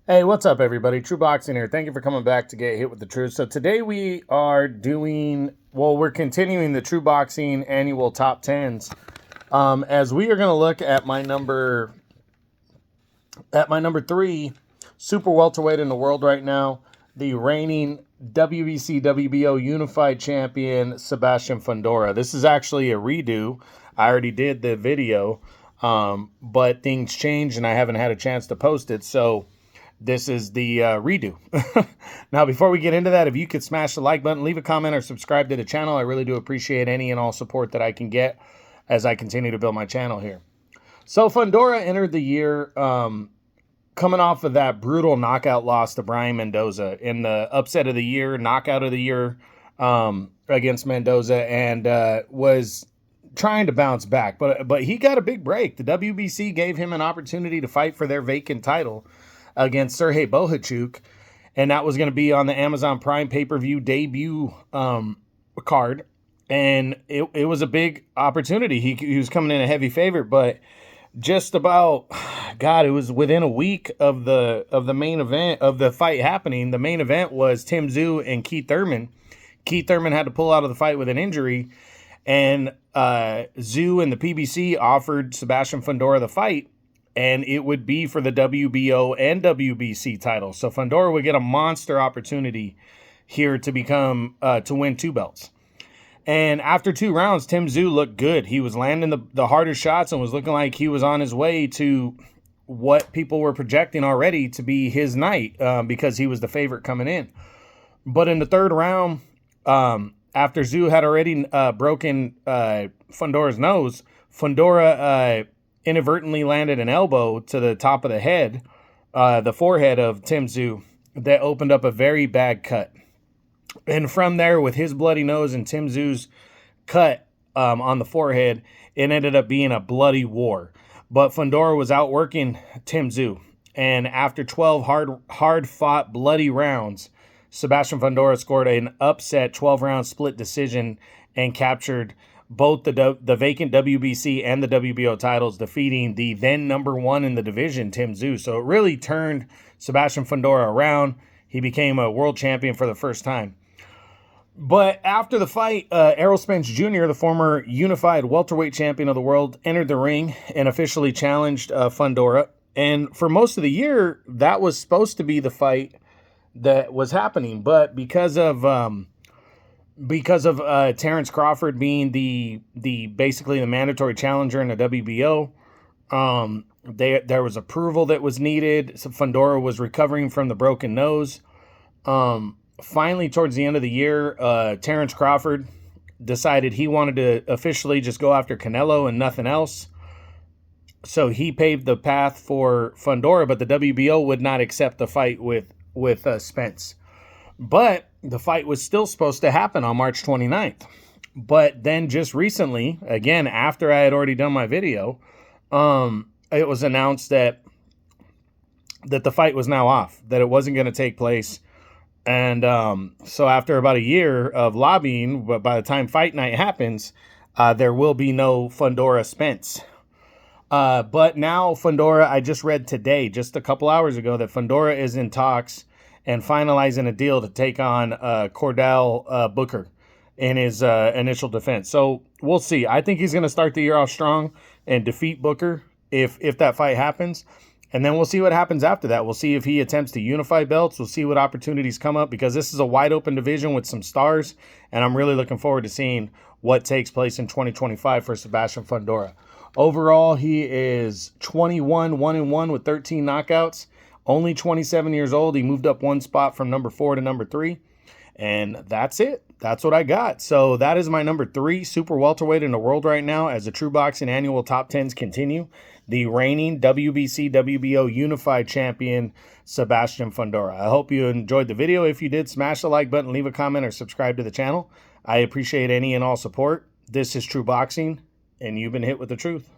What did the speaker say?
Hey, what's up, everybody? True Boxing here. Thank you for coming back to Get Hit with the Truth. So today we are we're continuing the True Boxing annual top 10s. As we are going to look at my number three super welterweight in the world right now, the reigning WBC WBO unified champion Sebastian Fundora. This is actually a redo. I already did the video, but things changed and I haven't had a chance to post it. So this is the redo. Now, before we get into that, if you could smash the like button, leave a comment, or subscribe to the channel, I really do appreciate any and all support that I can get as I continue to build my channel here. So Fundora entered the year coming off of that brutal knockout loss to Brian Mendoza in the upset of the year, knockout of the year against Mendoza, and was trying to bounce back. But he got a big break. The WBC gave him an opportunity to fight for their vacant title against Sergey Bohachuk, and that was going to be on the Amazon Prime pay-per-view debut card, and it was a big opportunity. He was coming in a heavy favorite, but just about, God, it was within a week of the main event, of the fight happening. The main event was Tim Tszyu and Keith Thurman. Keith Thurman had to pull out of the fight with an injury, and Tszyu and the PBC offered Sebastian Fundora the fight, and it would be for the WBO and WBC titles. So Fundora would get a monster opportunity here to win two belts. And after 2 rounds, Tim Tszyu looked good. He was landing the harder shots and was looking like he was on his way to what people were projecting already to be his night, because he was the favorite coming in. But in the 3rd round, after Tszyu had already broken Fundora's nose, Fundora inadvertently landed an elbow to the top of the head, the forehead of Tim Tszyu, that opened up a very bad cut. And from there, with his bloody nose and Tim Tszyu's cut on the forehead, it ended up being a bloody war. But Fundora was outworking Tim Tszyu. And after 12 hard-fought, bloody rounds, Sebastian Fundora scored an upset 12-round split decision and captured both the vacant WBC and the WBO titles, defeating the then number 1 in the division, Tim Tszyu. So it really turned Sebastian Fundora around. He became a world champion for the first time. But after the fight, Errol Spence Jr., the former unified welterweight champion of the world, entered the ring and officially challenged Fundora. And for most of the year, that was supposed to be the fight that was happening. But because of Terrence Crawford being the basically the mandatory challenger in the WBO, there was approval that was needed. So Fundora was recovering from the broken nose. Finally, towards the end of the year, Terrence Crawford decided he wanted to officially just go after Canelo and nothing else. So he paved the path for Fundora, but the WBO would not accept the fight with Spence. But the fight was still supposed to happen on March 29th. But then just recently, again, after I had already done my video, it was announced that the fight was now off, that it wasn't going to take place. And so after about a year of lobbying, but by the time fight night happens, there will be no Fundora Spence. But now Fundora, I just read today, just a couple hours ago, that Fundora is in talks and finalizing a deal to take on Cordell Booker in his initial defense. So we'll see. I think he's going to start the year off strong and defeat Booker if that fight happens. And then we'll see what happens after that. We'll see if he attempts to unify belts. We'll see what opportunities come up, because this is a wide open division with some stars. And I'm really looking forward to seeing what takes place in 2025 for Sebastian Fundora. Overall, he is 1-1 with 13 knockouts. Only 27 years old. He moved up 1 spot from number 4 to number 3. And that's it. That's what I got. So that is my number 3 super welterweight in the world right now, as the True Boxing annual top 10s continue. The reigning WBC WBO unified champion, Sebastian Fundora. I hope you enjoyed the video. If you did, smash the like button, leave a comment, or subscribe to the channel. I appreciate any and all support. This is True Boxing, and you've been hit with the truth.